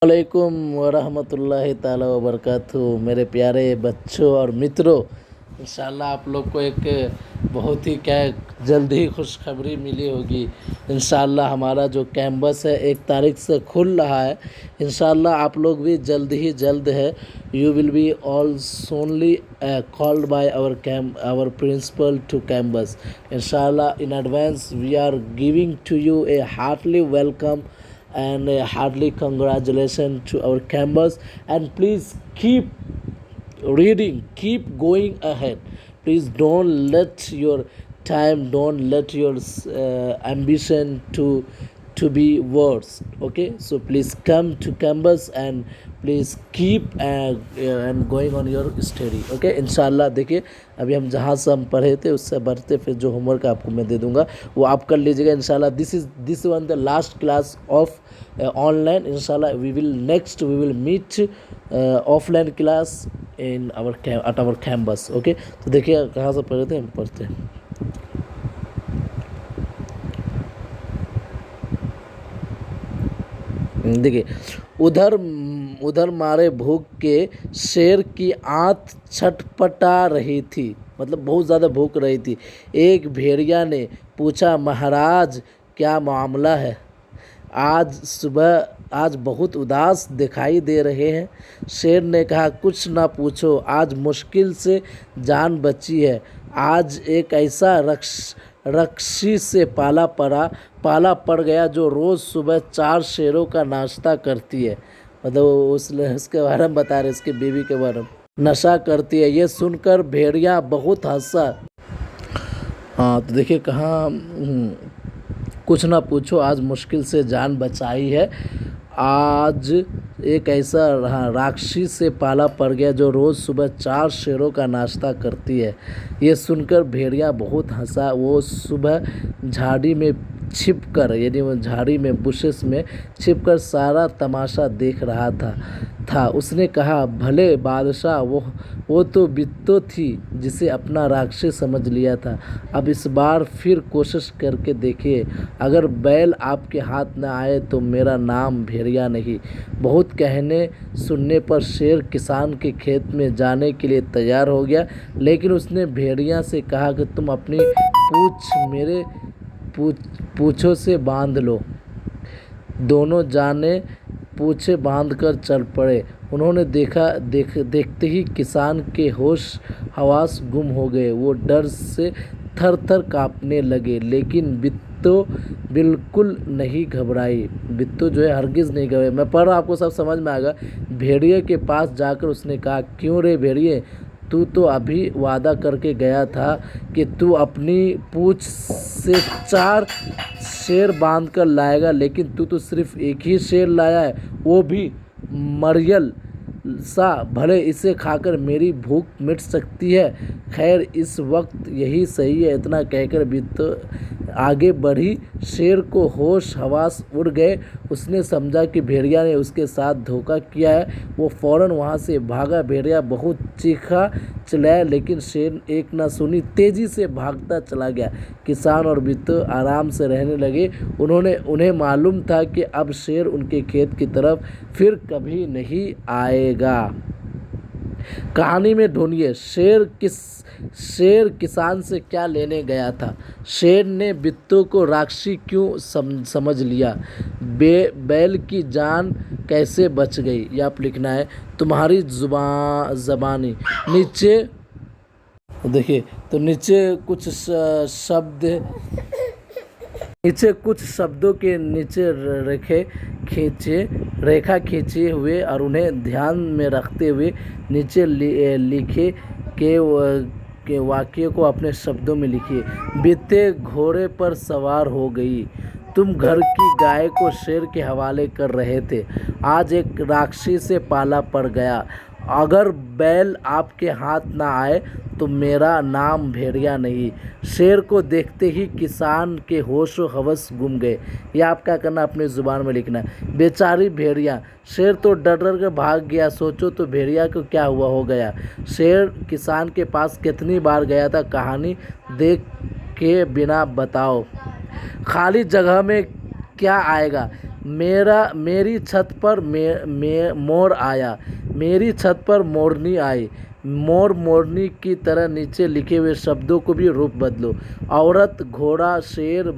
वालेकुम वरहमतुल्लाहि ताला वबरकातुहू। मेरे प्यारे बच्चों और मित्रों, इंशाल्लाह आप लोग को एक बहुत ही जल्द ही खुशखबरी मिली होगी। इंशाल्लाह हमारा जो कैंपस है 1 तारीख से खुल रहा है। इंशाल्लाह आप लोग भी जल्द ही जल्द है। You will be all soonly called by our principal to campus. इंशाल्लाह in advance we are giving to you a heartly welcome and heartily congratulations to our campus, and please keep reading, keep going ahead. Please don't let your time, don't let your ambition to be worse. Okay, so please come to campus and please keep and going on your study. Okay, इंशाल्लाह देखिए अभी हम जहाँ से हम पढ़े थे उससे बढ़ते फिर जो होमवर्क आपको मैं दे दूँगा वो आप कर लीजिएगा। इंशाल्लाह this one the last class of online. इंशाल्लाह we will meet offline class in our campus. Okay, तो देखिए कहाँ से पढ़े थे हम पढ़ते हैं। देखिए उधर मारे भूख के शेर की आंत छटपटा रही थी, मतलब बहुत ज़्यादा भूख रही थी। एक भेड़िया ने पूछा, महाराज क्या मामला है? आज बहुत उदास दिखाई दे रहे हैं। शेर ने कहा, कुछ ना पूछो, आज मुश्किल से जान बची है। आज एक ऐसा रक्षी से पाला पड़ गया जो रोज़ सुबह 4 शेरों का नाश्ता करती है। मतलब उसके बारे में बता रहे, उसकी बीवी के बारे में, नशा करती है। ये सुनकर भेड़िया बहुत हंसा। हाँ, तो देखिए कहाँ कुछ ना पूछो, आज मुश्किल से जान बचाई है। आज एक ऐसा राक्षसी से पाला पड़ गया जो रोज़ सुबह 4 शेरों का नाश्ता करती है। ये सुनकर भेड़िया बहुत हंसा। वो सुबह झाड़ी में छिपकर, यानी वो झाड़ी में बुशेस में छिपकर सारा तमाशा देख रहा था। उसने कहा, भले बादशाह, वो तो बित्तो थी जिसे अपना राक्षस समझ लिया था। अब इस बार फिर कोशिश करके देखिए। अगर बैल आपके हाथ न आए तो मेरा नाम भेड़िया नहीं। बहुत कहने सुनने पर शेर किसान के खेत में जाने के लिए तैयार हो गया, लेकिन उसने भेड़िया से कहा कि तुम अपनी पूँछ मेरे पूँछों से बांध लो। दोनों जाने पूँछें बांधकर चल पड़े। उन्होंने देखते ही किसान के होश हवास गुम हो गए। वो डर से थर-थर काँपने लगे, लेकिन बित्तो बिल्कुल नहीं घबराई। बित्तो जो है हरगिज़ नहीं घबराई। मैं पढ़ रहा, आपको सब समझ में आएगा। भेड़िए के पास जाकर उसने कहा, क्यों रे भेड़िए, तू तो अभी वादा करके गया था कि तू अपनी पूँछ से 4 शेर बांध कर लाएगा, लेकिन तू तो सिर्फ एक ही शेर लाया है, वो भी मरियल सा। भले इसे खाकर मेरी भूख मिट सकती है। खैर इस वक्त यही सही है। इतना कहकर बित्तो आगे बढ़ी। शेर को होश हवास उड़ गए। उसने समझा कि भेड़िया ने उसके साथ धोखा किया है। वो फ़ौरन वहाँ से भागा। भेड़िया बहुत चीखा चिल्लाया, लेकिन शेर एक ना सुनी, तेज़ी से भागता चला गया। किसान और बित्तो आराम से रहने लगे। उन्हें मालूम था कि अब शेर उनके खेत की तरफ फिर कभी नहीं आएगा। कहानी में ढूंढिए शेर किसान से क्या लेने गया था? शेर ने बित्तो को राक्षसी क्यों समझ लिया? बैल की जान कैसे बच गई? ये आप लिखना है। तुम्हारी ज़बानी नीचे देखिए, तो नीचे कुछ शब्दों के नीचे रेखा खींचे हुए और उन्हें ध्यान में रखते हुए नीचे लिखे के वाक्य को अपने शब्दों में लिखिए। बीते घोड़े पर सवार हो गई। तुम घर की गाय को शेर के हवाले कर रहे थे। आज एक राक्षसी से पाला पड़ गया। अगर बैल आपके हाथ ना आए तो मेरा नाम भेड़िया नहीं। शेर को देखते ही किसान के होश व हवस गुम गए। यह आप क्या करना, अपनी ज़ुबान में लिखना है। बेचारी भेड़िया, शेर तो डर कर भाग गया। सोचो तो भेड़िया को क्या हो गया। शेर किसान के पास कितनी बार गया था, कहानी देख के बिना बताओ। खाली जगह में क्या आएगा? मेरी छत पर मोर आया, मेरी छत पर मोरनी आई। मोर मोरनी की तरह नीचे लिखे हुए शब्दों को भी रूप बदलो। औरत, घोड़ा, शेर,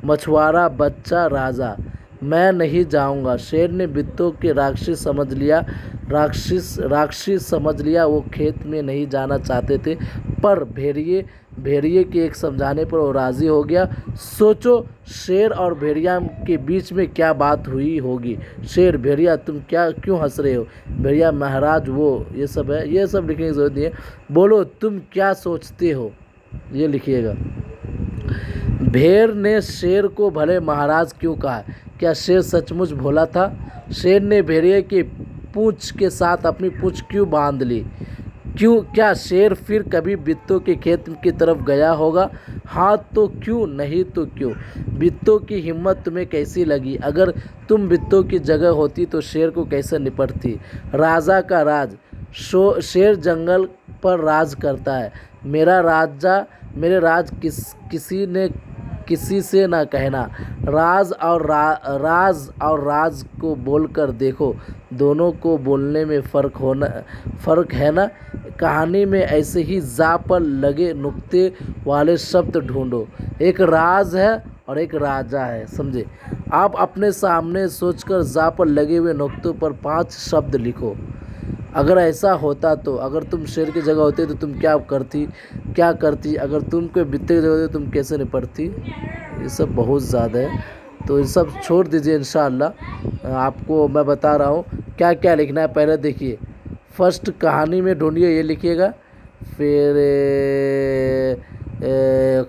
मछुआरा, बच्चा, राजा। मैं नहीं जाऊंगा। शेर ने बित्तों के राक्षस समझ लिया। वो खेत में नहीं जाना चाहते थे, पर भेड़िए के एक समझाने पर वो राज़ी हो गया। सोचो, शेर और भेड़िया के बीच में क्या बात हुई होगी। शेर, भेड़िया तुम क्यों हंस रहे हो। भेड़िया, महाराज वो ये सब है, ये सब लिखने की ज़रूरत नहीं है। बोलो तुम क्या सोचते हो, ये लिखिएगा। भेड़ ने शेर को भले महाराज क्यों कहा। क्या शेर सचमुच भोला था। शेर ने भेड़िए की पूंछ के साथ अपनी पूंछ क्यों बांध ली। क्या शेर फिर कभी बित्तों के खेत की तरफ गया होगा। हाँ तो क्यों, नहीं तो क्यों। बित्तों की हिम्मत तुम्हें कैसी लगी। अगर तुम बित्तों की जगह होती तो शेर को कैसे निपटती। राजा का राज। शेर जंगल पर राज करता है। मेरे राज किसी से ना कहना। राज और राज को बोलकर देखो, दोनों को बोलने में फ़र्क है ना। कहानी में ऐसे ही जा पर लगे नुक्ते वाले शब्द ढूंढो। एक राज है और एक राजा है, समझे। आप अपने सामने सोचकर जा पर लगे हुए नुक्तों पर 5 शब्द लिखो। अगर ऐसा होता तो, अगर तुम शेर की जगह होते तो तुम क्या करती। अगर तुम कोई बित्ते की जगह होते तो तुम कैसे निपटती। ये सब बहुत ज़्यादा है, तो ये सब छोड़ दीजिए। इंशाअल्लाह आपको मैं बता रहा हूँ क्या क्या लिखना है। पहले देखिए, फर्स्ट कहानी में ढूंढिए, ये लिखिएगा। फिर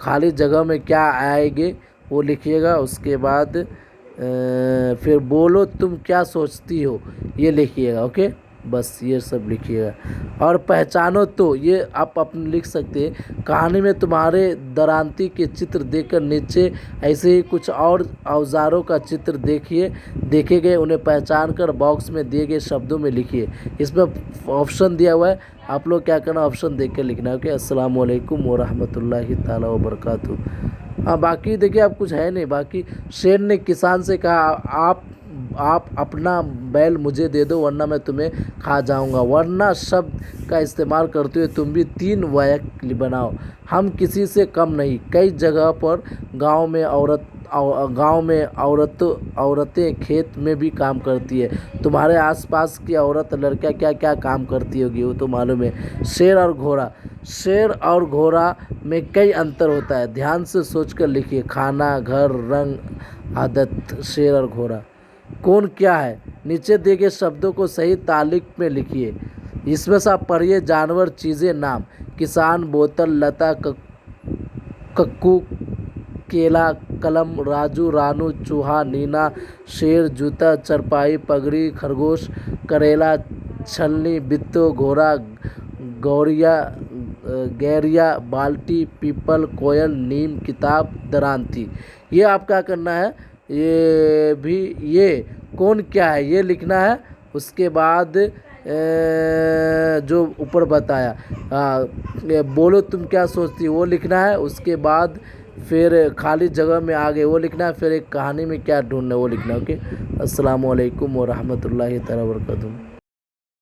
खाली जगह में क्या आएंगे वो लिखिएगा। उसके बाद फिर बोलो तुम क्या सोचती हो, ये लिखिएगा। ओके, बस ये सब लिखिएगा। और पहचानो तो, ये आप अपने लिख सकते हैं। कहानी में तुम्हारे दरांती के चित्र देखकर नीचे ऐसे ही कुछ और औजारों का चित्र देखे गए, उन्हें पहचान कर बॉक्स में दिए गए शब्दों में लिखिए। इसमें ऑप्शन दिया हुआ है, आप लोग क्या करना, ऑप्शन देख कर लिखना है। ओके, अस्सलाम वालेकुम वरहमतुल्लाहि ताला वबरकातुहू। हाँ, बाकी देखिए, आप कुछ है नहीं। बाकी शेर ने किसान से कहा, आप अपना बैल मुझे दे दो वरना मैं तुम्हें खा जाऊंगा। वरना शब्द का इस्तेमाल करते हुए तुम भी 3 वाक्य बनाओ। हम किसी से कम नहीं। कई जगह पर गांव में औरतें खेत में भी काम करती है। तुम्हारे आसपास की औरत लड़कियां क्या क्या काम करती होगी वो तो मालूम है। शेर और घोड़ा में कई अंतर होता है, ध्यान से सोचकर लिखिए। खाना, घर, रंग, आदत। शेर और घोड़ा कौन क्या है, नीचे दिए गए शब्दों को सही तालिक में लिखिए। इसमें से आप पढ़िए। जानवर, चीज़ें, नाम। किसान, बोतल, लता, कक्कू, केला, कलम, राजू, रानू, चूहा, नीना, शेर, जूता, चरपाई, पगड़ी, खरगोश, करेला, छलनी, बित्तो, घोड़ा, गैरिया, बाल्टी, पीपल, कोयल, नीम, किताब, दरांती। ये आप क्या करना है, ये कौन क्या है ये लिखना है। उसके बाद जो ऊपर बताया, बोलो तुम क्या सोचती हो वो लिखना है। उसके बाद फिर खाली जगह में आगे वो लिखना है। फिर एक कहानी में क्या ढूंढना है वो लिखना है। ओके, अस्सलाम वालेकुम वरहमतुल्लाहि तआला वबरकातुहू।